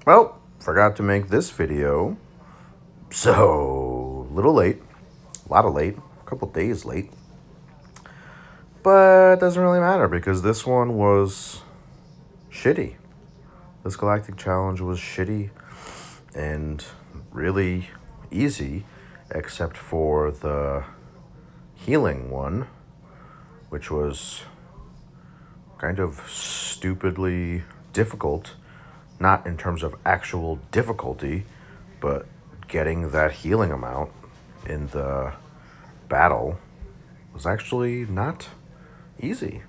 Well, forgot to make this video, so a little late, a lot of late, a couple days late. But it doesn't really matter because this one was shitty. This Galactic Challenge was shitty and really easy, except for the healing one, which was kind of stupidly difficult, not in terms of actual difficulty, but getting that healing amount in the battle was actually not easy.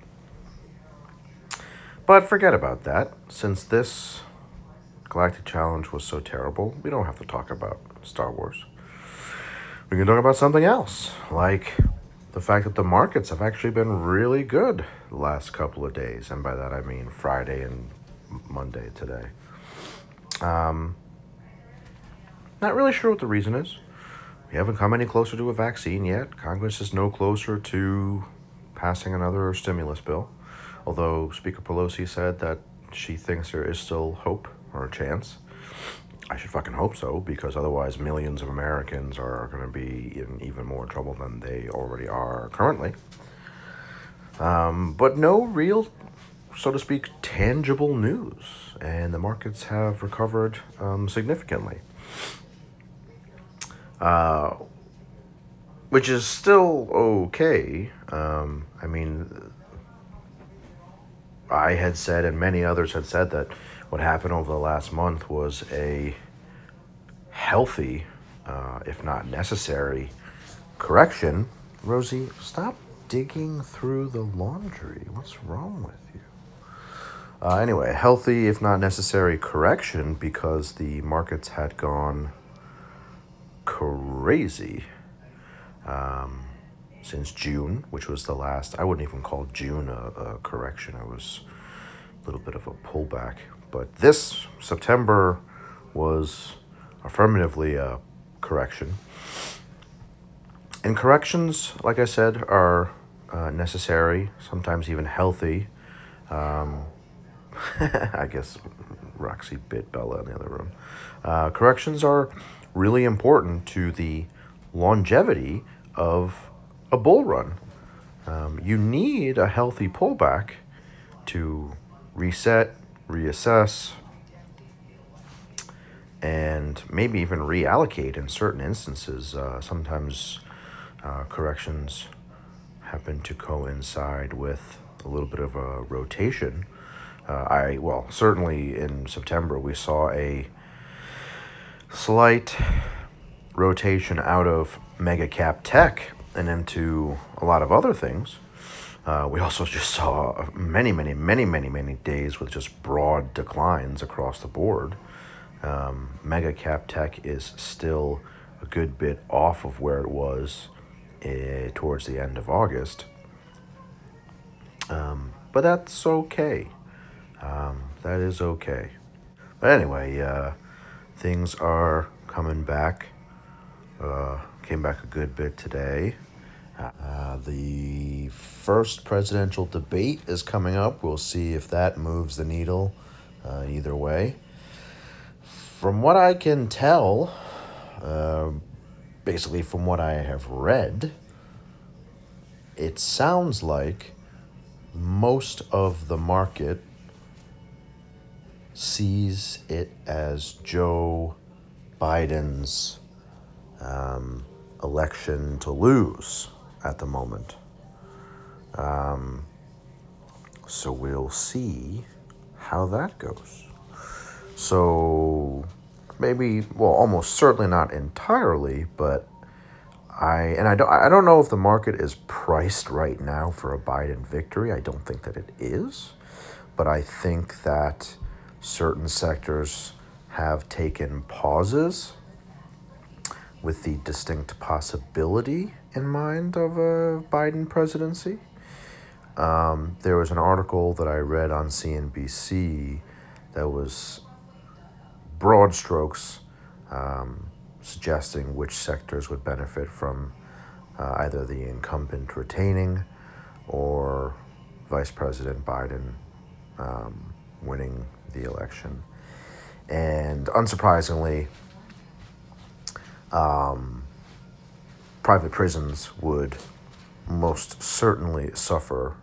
But forget about that. Since this Galactic Challenge was so terrible, we don't have to talk about Star Wars. We can talk about something else, like the fact that the markets have actually been really good the last couple of days. And by that I mean Friday and Monday today. Not really sure what the reason is. We haven't come any closer to a vaccine yet. Congress is no closer to passing another stimulus bill. Although Speaker Pelosi said that she thinks there is still hope or a chance. I should fucking hope so, because otherwise millions of Americans are going to be in even more trouble than they already are currently. But no real, so to speak, tangible news. And the markets have recovered significantly. Which is still okay. I mean, I had said, and many others had said, that what happened over the last month was a healthy, if not necessary, correction. Rosie, stop digging through the laundry. What's wrong with you? Anyway, a healthy, if not necessary, correction because the markets had gone crazy since June, which was the last. I wouldn't even call June a correction. It was a little bit of a pullback. But this September was affirmatively a correction. And corrections, like I said, are necessary, sometimes even healthy. I guess Roxy bit Bella in the other room. Corrections are really important to the longevity of a bull run. You need a healthy pullback to reset, reassess, and maybe even reallocate in certain instances. Sometimes corrections happen to coincide with a little bit of a rotation. Certainly in September we saw a slight rotation out of mega cap tech and into a lot of other things. We also just saw many days with just broad declines across the board. Mega cap tech is still a good bit off of where it was towards the end of August. But that's okay. That is okay. But anyway, things are coming back. Came back a good bit today. The first presidential debate is coming up. We'll see if that moves the needle either way. From what I can tell, basically from what I have read, it sounds like most of the market sees it as Joe Biden's election to lose at the moment. So we'll see how that goes. So maybe, well, almost certainly not entirely, but I don't know if the market is priced right now for a Biden victory. I don't think that it is, but I think that certain sectors have taken pauses with the distinct possibility in mind of a Biden presidency. There was an article that I read on CNBC that was broad strokes suggesting which sectors would benefit from either the incumbent retaining or Vice President Biden winning the election. And unsurprisingly, private prisons would most certainly suffer,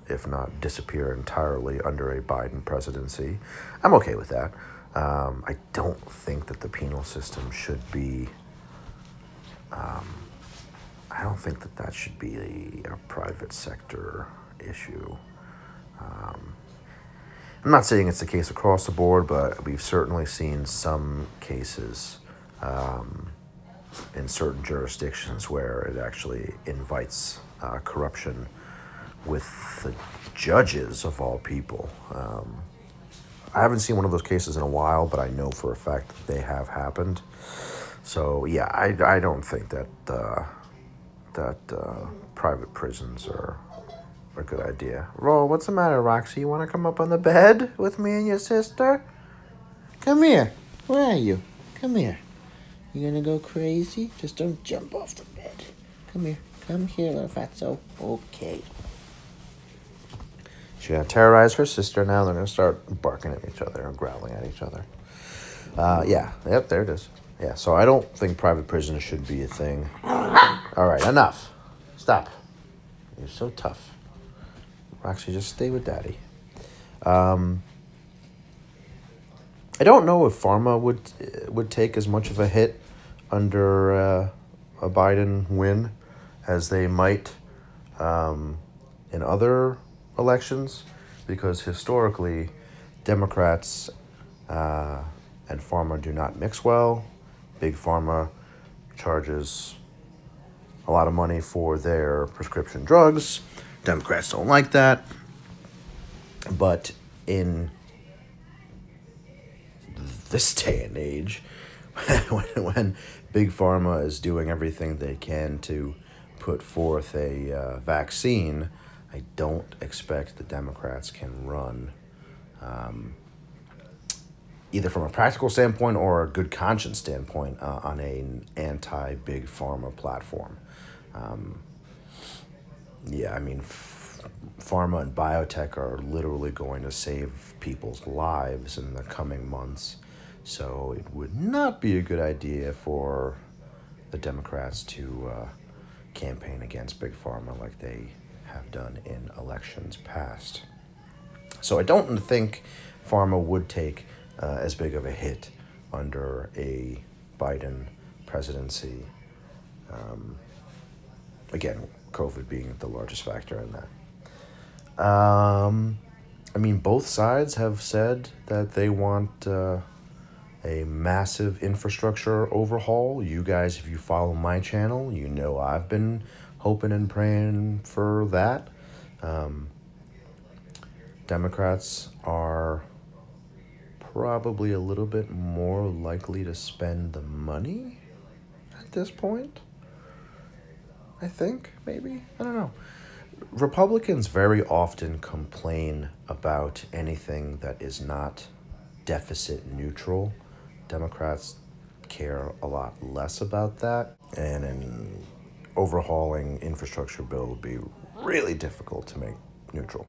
if not disappear entirely, under a Biden presidency. I'm okay with that. I don't think that the penal system should be. I don't think that that should be a private sector issue. I'm not saying it's the case across the board, but we've certainly seen some cases in certain jurisdictions where it actually invites corruption with the judges of all people. I haven't seen one of those cases in a while, but I know for a fact that they have happened. So yeah, I don't think that private prisons are a good idea. Ro, what's the matter, Roxy? You want to come up on the bed with me and your sister? Come here. Where are you? Come here. You gonna go crazy? Just don't jump off the bed. Come here. Come here, little fatso. Okay. She's gonna terrorize her sister now. They're gonna start barking at each other and growling at each other. Yeah. Yep, there it is. Yeah, so I don't think private prisons should be a thing. All right, enough. Stop. You're so tough. Roxy, just stay with Daddy. I don't know if pharma would take as much of a hit under a Biden win as they might in other elections, because historically, Democrats and pharma do not mix well. Big pharma charges a lot of money for their prescription drugs. Democrats don't like that. But in this day and age, when Big Pharma is doing everything they can to put forth a vaccine, I don't expect the Democrats can run either from a practical standpoint or a good conscience standpoint on an anti-Big Pharma platform. Yeah, I mean, pharma and biotech are literally going to save people's lives in the coming months. So it would not be a good idea for the Democrats to campaign against Big Pharma like they have done in elections past. So I don't think pharma would take as big of a hit under a Biden presidency. Again, COVID being the largest factor in that. I mean, both sides have said that they want a massive infrastructure overhaul. You guys, if you follow my channel, you know I've been hoping and praying for that. Democrats are probably a little bit more likely to spend the money at this point. I think, maybe. I don't know. Republicans very often complain about anything that is not deficit neutral. Democrats care a lot less about that. And an overhauling infrastructure bill would be really difficult to make neutral.